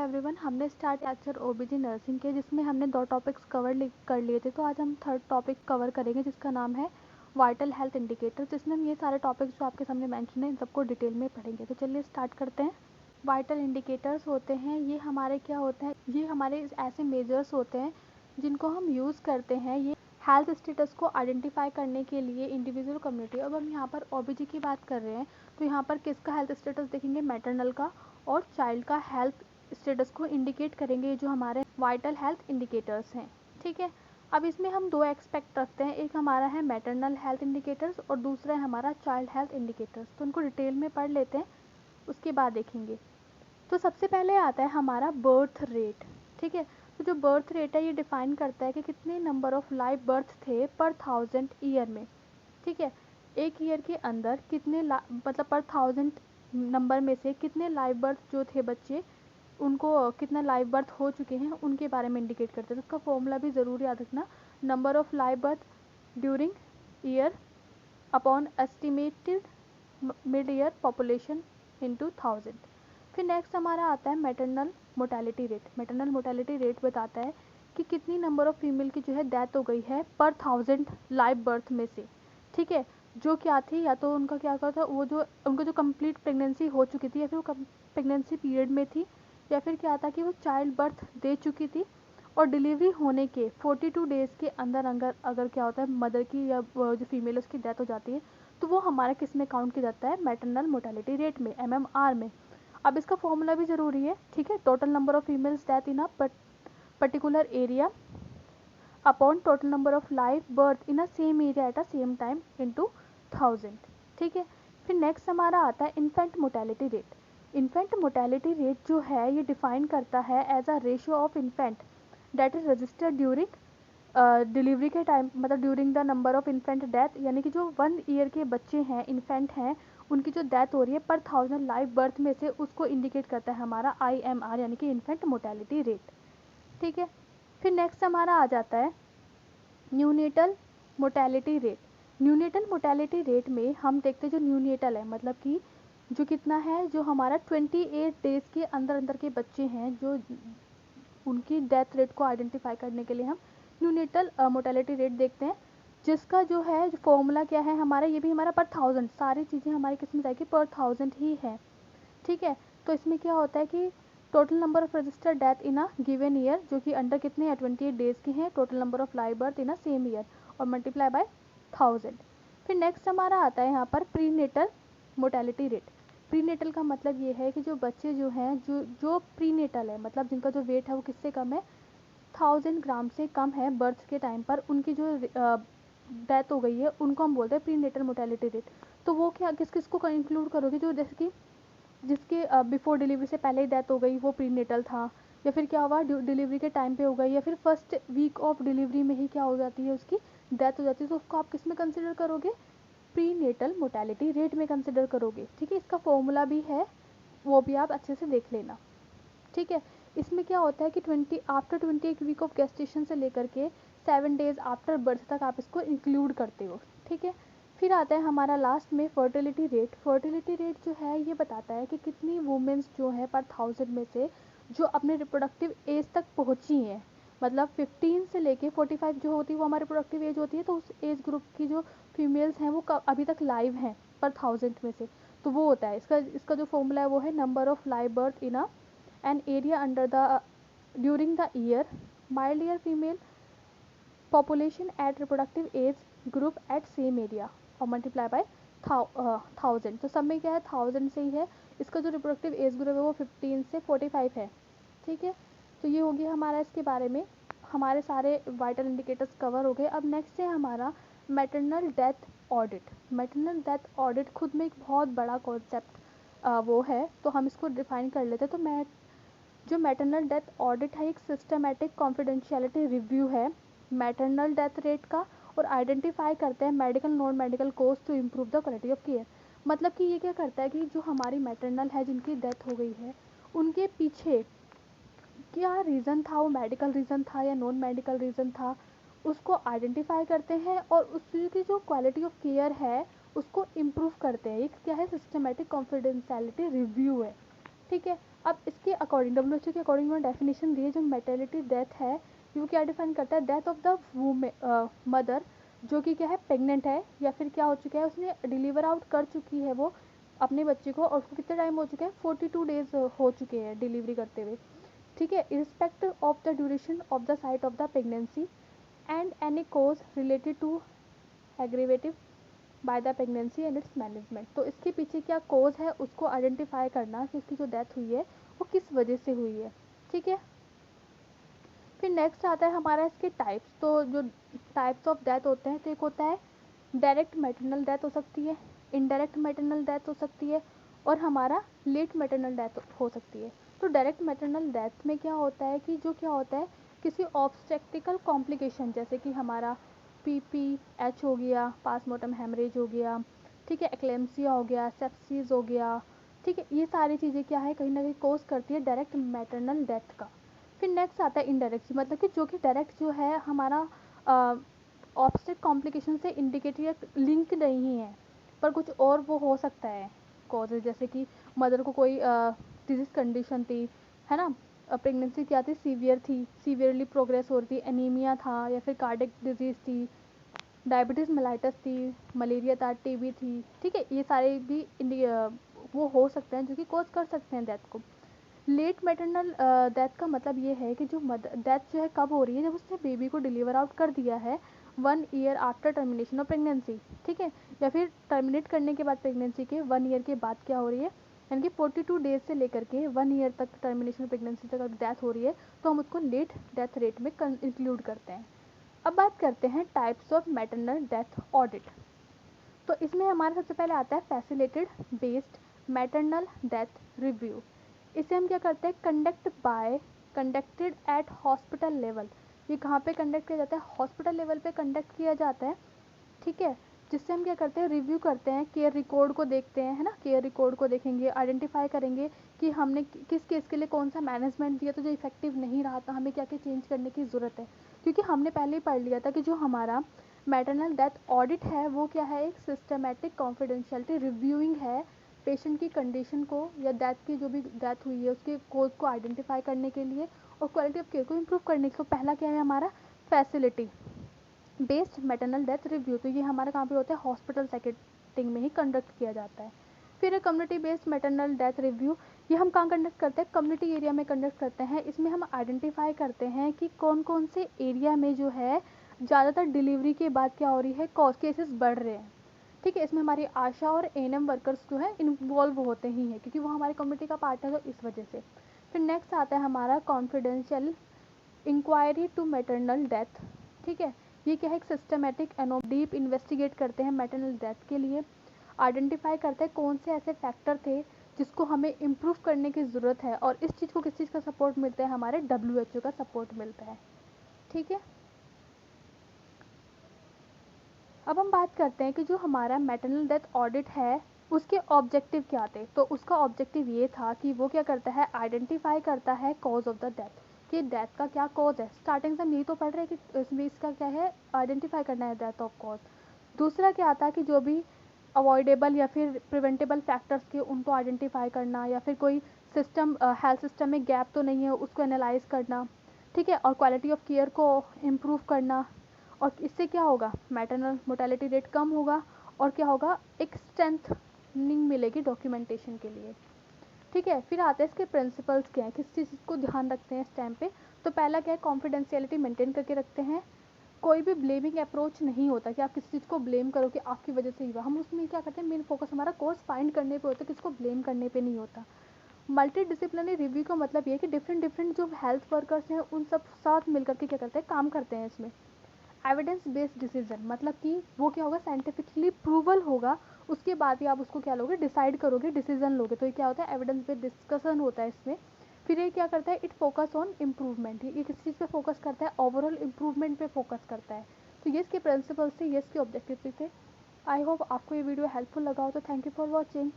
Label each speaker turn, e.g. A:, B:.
A: Everyone, हमने start lecture ओबीजी nursing के जिसमें हमने 2 टॉपिक्स कर लिए थे। तो आज हम थर्ड टॉपिक कवर करेंगे जिसका नाम है वाइटल हेल्थ इंडिकेटर, जिसमें हम ये सारे टॉपिक्स जो आपके सामने मेंशन है इन सबको डिटेल में पढ़ेंगे। तो चलिए स्टार्ट करते हैं। वाइटल इंडिकेटर्स होते हैं, ये हमारे क्या होते हैं, ये हमारे ऐसे मेजर्स होते हैं जिनको हम यूज़ करते हैं ये हेल्थ स्टेटस को आइडेंटिफाई करने के लिए इंडिविजुअल कम्युनिटी। अब हम यहाँ पर ओबीजी की बात कर रहे हैं तो यहाँ पर किसका हेल्थ स्टेटस देखेंगे, मैटरनल का और चाइल्ड का हेल्थ स्टेटस को इंडिकेट करेंगे जो हमारे वाइटल हेल्थ इंडिकेटर्स हैं। ठीक है, अब इसमें हम 2 एक्सपेक्ट रखते हैं, एक हमारा है मैटरनल हेल्थ इंडिकेटर्स और दूसरा है हमारा चाइल्ड हेल्थ इंडिकेटर्स। तो उनको डिटेल में पढ़ लेते हैं, उसके बाद देखेंगे। तो सबसे पहले आता है हमारा बर्थ रेट। ठीक है, तो जो बर्थ रेट है ये डिफाइन करता है कि कितने नंबर ऑफ लाइव बर्थ थे पर 1000 ईयर में। ठीक है, एक ईयर के अंदर कितने मतलब पर 1000 नंबर में से कितने लाइव बर्थ जो थे बच्चे, उनको कितना लाइव बर्थ हो चुके हैं उनके बारे में इंडिकेट करते हैं। तो उसका फॉर्मूला भी ज़रूर याद रखना, number of live birth during year upon estimated mid year population into 1000। फिर नेक्स्ट हमारा आता है maternal mortality rate. Maternal mortality rate बताता है कि कितनी नंबर ऑफ फीमेल की जो है डेथ हो गई है पर 1000 लाइव बर्थ में से। ठीक है, जो क्या थी, या तो उनका क्या था, वो जो उनको जो कंप्लीट प्रेगनेंसी हो चुकी थी या फिर वो प्रेगनेंसी पीरियड में थी, या फिर क्या था कि वो चाइल्ड बर्थ दे चुकी थी और डिलीवरी होने के 42 डेज़ के अंदर अगर क्या होता है मदर की या जो फीमेल उसकी डेथ हो जाती है तो वो हमारा किस में काउंट किया जाता है, मैटरनल मोर्टेलिटी रेट में, MMR में। अब इसका फॉर्मूला भी ज़रूरी है। ठीक है, total number of females death in a particular area upon total number of live birth in a same area at a same time into 1000। ठीक है, फिर नेक्स्ट हमारा आता है infant mortality rate. Infant mortality rate जो है ये define करता है as a ratio of infant that is registered during delivery के टाइम, मतलब during the number of infant death, यानी कि जो 1 ईयर के बच्चे हैं, इन्फेंट हैं, उनकी जो डेथ हो रही है पर 1000 लाइव बर्थ में से, उसको इंडिकेट करता है हमारा IMR यानी कि इन्फेंट मोर्टेलिटी रेट। ठीक है, फिर नेक्स्ट हमारा आ जाता है neonatal mortality rate. Neonatal mortality rate में हम देखते हैं जो न्यूनेटल है, मतलब कि जो कितना है, जो हमारा 28 डेज़ के अंदर अंदर के बच्चे हैं जो उनकी डेथ रेट को आइडेंटिफाई करने के लिए हम न्यूनेटल मोर्टेलिटी रेट देखते हैं, जिसका जो है फॉर्मूला क्या है हमारा, ये भी हमारा पर 1000, सारी चीज़ें हमारी किस में जाएगी, पर 1000 ही है। ठीक है, तो इसमें क्या होता है कि total number of registered death in a given year, जो कि अंडर कितने हैं, 28 डेज़ के हैं, total number of live birth in a same year और मल्टीप्लाई बाय 1000। फिर नेक्स्ट हमारा आता है यहाँ पर प्रीनेटल मोर्टेलिटी रेट। प्रीनेटल का मतलब ये है कि जो बच्चे जो हैं, जो प्रीनेटल है, मतलब जिनका जो वेट है वो किससे कम है, 1000 ग्राम से कम है बर्थ के टाइम पर, उनकी जो डेथ हो गई है उनको हम बोलते हैं प्रीनेटल मोर्टेलिटी रेट। तो वो क्या किस किस को इंक्लूड करोगे, जो जैसे कि जिसके बिफोर डिलीवरी से पहले ही डेथ हो गई वो प्रीनेटल था, या फिर क्या हुआ डिलीवरी के टाइम पे हो गई, या फिर फर्स्ट वीक ऑफ डिलीवरी में ही क्या हो जाती है, उसकी डेथ हो जाती है, तो उसको आप किस में कंसिडर करोगे, प्रीनेटल मोर्टेलिटी रेट में कंसिडर करोगे। ठीक है, इसका फॉर्मूला भी है, वो भी आप अच्छे से देख लेना। ठीक है, इसमें क्या होता है कि 21 वीक ऑफ गेस्टेशन से लेकर के 7 डेज आफ्टर बर्थ तक आप इसको इंक्लूड करते हो। ठीक है, फिर आता है हमारा लास्ट में फर्टिलिटी रेट। फर्टिलिटी रेट जो है ये बताता है कि कितनी वुमेन्स जो है पर 1000 में से जो अपने रिप्रोडक्टिव एज तक पहुंची हैं, मतलब 15 से लेके 45 जो होती है वो हमारी रिप्रोडक्टिव एज होती है, तो उस एज ग्रुप की जो फीमेल्स हैं वो अभी तक लाइव हैं पर 1000 में से, तो वो होता है इसका जो फॉर्मूला है वो है number of live birth in a an area under the during the year, mild year female population at reproductive age group at same area और मल्टीप्लाई बाय 1000। तो सब में क्या है, 1000 से ही है। इसका जो रिप्रोडक्टिव एज ग्रुप है वो 15 से 45 है। ठीक है, तो ये हो गया हमारा इसके बारे में, हमारे सारे वाइटल इंडिकेटर्स कवर हो गए। अब नेक्स्ट है हमारा maternal death audit. Maternal death audit खुद में एक बहुत बड़ा कॉन्सेप्ट वो है, तो हम इसको डिफाइन कर लेते हैं। तो जो मैटरनल डेथ ऑडिट है एक सिस्टमेटिक कॉन्फिडेंशियलिटी रिव्यू है मैटरनल डेथ रेट का, और आइडेंटिफाई करते हैं medical non medical cause to improve the quality of care. मतलब कि ये क्या करता है कि जो हमारी मैटरनल है जिनकी डेथ हो गई है, उनके पीछे क्या रीज़न था, वो मेडिकल रीज़न था या नॉन मेडिकल रीज़न था, उसको आइडेंटिफाई करते हैं और उसकी जो क्वालिटी ऑफ केयर है उसको इम्प्रूव करते हैं। एक क्या है, सिस्टमेटिक कॉन्फिडेंशियलिटी रिव्यू है। ठीक है, अब इसके अकॉर्डिंग WHO के अकॉर्डिंग उन्होंने डेफिनेशन दी है, जो मेटर्निटी डेथ है वो क्या डिफाइन करता है, डेथ ऑफ द मदर जो कि क्या है प्रेग्नेंट है या फिर क्या हो चुका है उसने डिलीवर आउट कर चुकी है वो अपने बच्चे को, और उसको कितना टाइम हो चुका है 42 डेज हो चुके हैं डिलीवरी करते हुए, ठीक है, irrespective of the duration of the site of the pregnancy and any cause related to aggravative by the pregnancy and its management. तो इसके पीछे क्या कोज है उसको आइडेंटिफाई करना कि उसकी जो डेथ हुई है वो किस वजह से हुई है, ठीक है। फिर नेक्स्ट आता है हमारा इसके टाइप्स। तो जो टाइप्स ऑफ डेथ होते हैं, तो एक होता है डायरेक्ट मैटरनल डेथ हो सकती है, इनडायरेक्ट मैटरनल डेथ हो सकती है, और हमारा लेट मैटरनल डेथ हो सकती है। तो डायरेक्ट मैटरनल डेथ में क्या होता है कि जो क्या होता है किसी ऑब्स्टेक्टिकल कॉम्प्लिकेशन, जैसे कि हमारा PPH हो गया, पासमोर्टम हेमरेज हो गया, ठीक है, एक्लेम्सिया हो गया, सेप्सिस हो गया, ठीक है, ये सारी चीज़ें क्या है कहीं ना कहीं कोज करती है डायरेक्ट मैटरनल डेथ का। फिर नेक्स्ट आता है इनडायरेक्ट, मतलब कि जो कि डायरेक्ट जो है हमारा ऑब्स्टेट कॉम्प्लिकेशन से इंडिकेटेड लिंक नहीं है, पर कुछ और वो हो सकता है कॉजेज, जैसे कि मदर को कोई डिजीज कंडीशन थी, है ना, प्रेगनेंसी क्या थी सीवियर थी, सीवियरली प्रोग्रेस हो रही थी, एनीमिया था या फिर कार्डिक डिजीज थी, डायबिटीज़ मेलाइटस थी, मलेरिया था, TB थी, ठीक है, ये सारे भी वो हो सकते हैं जो कि कॉज कर सकते हैं डेथ को। लेट मैटरनल डेथ का मतलब ये है कि जो डेथ जो है कब हो रही है, जब उसने बेबी को डिलीवर आउट कर दिया है 1 year after termination of pregnancy, ठीक है, या फिर टर्मिनेट करने के बाद प्रेगनेंसी के 1 ईयर के बाद क्या हो रही है, यानी कि 42 डेज से लेकर के 1 ईयर तक टर्मिनेशन प्रेगनेंसी तक अगर डेथ हो रही है तो हम उसको लेट डेथ रेट में इंक्लूड करते हैं। अब बात करते हैं types of maternal death audit. तो इसमें हमारा सबसे पहले आता है facilitated based maternal death review. इसे हम क्या करते हैं कंडक्टेड एट हॉस्पिटल लेवल। ये कहाँ पे कंडक्ट किया जाता है, हॉस्पिटल लेवल पे कंडक्ट किया जाता है, ठीक है, जिससे हम क्या करते हैं रिव्यू करते हैं, केयर रिकॉर्ड को देखते हैं, है ना, केयर रिकॉर्ड को देखेंगे, आइडेंटिफाई करेंगे कि हमने किस केस के लिए कौन सा मैनेजमेंट दिया तो जो इफेक्टिव नहीं रहा था हमें क्या क्या चेंज करने की ज़रूरत है। क्योंकि हमने पहले ही पढ़ लिया था कि जो हमारा मैटरनल डेथ ऑडिट है वो क्या है, एक सिस्टमेटिक कॉन्फिडेंशियलिटी रिव्यूइंग है पेशेंट की कंडीशन को या डेथ की जो भी डेथ हुई है उसके कोज को आइडेंटिफाई करने के लिए और क्वालिटी ऑफ केयर को इम्प्रूव करने के लिए। तो पहला क्या है हमारा facility based maternal death review, तो ये हमारा कहाँ पे होता है हॉस्पिटल सेटिंग में ही कंडक्ट किया जाता है। फिर community based maternal death review, ये हम कहाँ कंडक्ट करते हैं, कम्युनिटी एरिया में कंडक्ट करते हैं। इसमें हम आइडेंटिफाई करते हैं कि कौन कौन से एरिया में जो है ज़्यादातर डिलीवरी के बाद क्या हो रही है कॉज केसेस बढ़ रहे हैं, ठीक है, इसमें हमारी आशा और ANM वर्कर्स जो है इन्वॉल्व होते ही हैं क्योंकि वो हमारी कम्युनिटी का पार्ट है, तो इस वजह से। फिर नेक्स्ट आता है हमारा confidential enquiry to maternal death, ठीक है, ये क्या है एक सिस्टमेटिक डीप इन्वेस्टिगेट करते हैं मैटरनल डेथ के लिए, आइडेंटिफाई करते हैं कौन से ऐसे फैक्टर थे जिसको हमें इम्प्रूव करने की ज़रूरत है, और इस चीज़ को किस चीज़ का सपोर्ट मिलता है, हमारे WHO का सपोर्ट मिलता है, ठीक है। अब हम बात करते हैं कि जो हमारा मैटरनल डेथ ऑडिट है उसके ऑब्जेक्टिव क्या थे। तो उसका ऑब्जेक्टिव ये था कि वो क्या करता है आइडेंटिफाई करता है कॉज ऑफ द डेथ, कि डेथ का क्या कॉज है। स्टार्टिंग से हम यही तो पढ़ रहे हैं कि इसमें इसका क्या है आइडेंटिफाई करना है डेथ ऑफ कॉज। दूसरा क्या आता है कि जो भी अवॉइडेबल या फिर प्रिवेंटेबल फैक्टर्स के उनको आइडेंटिफाई करना, या फिर कोई सिस्टम हेल्थ सिस्टम में गैप तो नहीं है उसको एनालाइज करना, ठीक है, और क्वालिटी ऑफ केयर को इम्प्रूव करना, और इससे क्या होगा मैटरनल मोर्टेलिटी रेट कम होगा, और क्या होगा एक स्ट्रेंथनिंग मिलेगी डॉक्यूमेंटेशन के लिए, ठीक है। फिर आते हैं इसके प्रिंसिपल्स क्या हैं, किस चीज़ को ध्यान रखते हैं इस टाइम पे। तो पहला क्या है कॉन्फिडेंशियलिटी मेंटेन करके रखते हैं, कोई भी ब्लेमिंग अप्रोच नहीं होता कि आप किसी चीज़ को ब्लेम करो कि आपकी वजह से ही हुआ। हम उसमें क्या करते हैं मेन फोकस हमारा कॉज फाइंड करने पे होता है, किसको ब्लेम करने पे नहीं होता। मल्टी डिसिप्लिनरी रिव्यू का मतलब ये है कि डिफरेंट डिफरेंट जो हेल्थ वर्कर्स हैं उन सब साथ मिलकर के क्या करते हैं काम करते हैं इसमें। एविडेंस बेस्ड डिसीजन मतलब कि वो क्या होगा साइंटिफिकली प्रूवल होगा, उसके बाद ही आप उसको क्या लोगे डिसाइड करोगे डिसीजन लोगे। तो ये क्या होता है एविडेंस बेस्ड डिस्कशन होता है इसमें। फिर ये क्या करता है इट फोकस ऑन इम्प्रूवमेंट, ये किस चीज़ पे फोकस करता है ओवरऑल इम्प्रूवमेंट पे फोकस करता है। तो ये इसके प्रिंसिपल्स थे, ये इसके ऑब्जेक्टिव थे। आई होप आपको ये वीडियो हेल्पफुल लगा हो, तो थैंक यू फॉर वॉचिंग।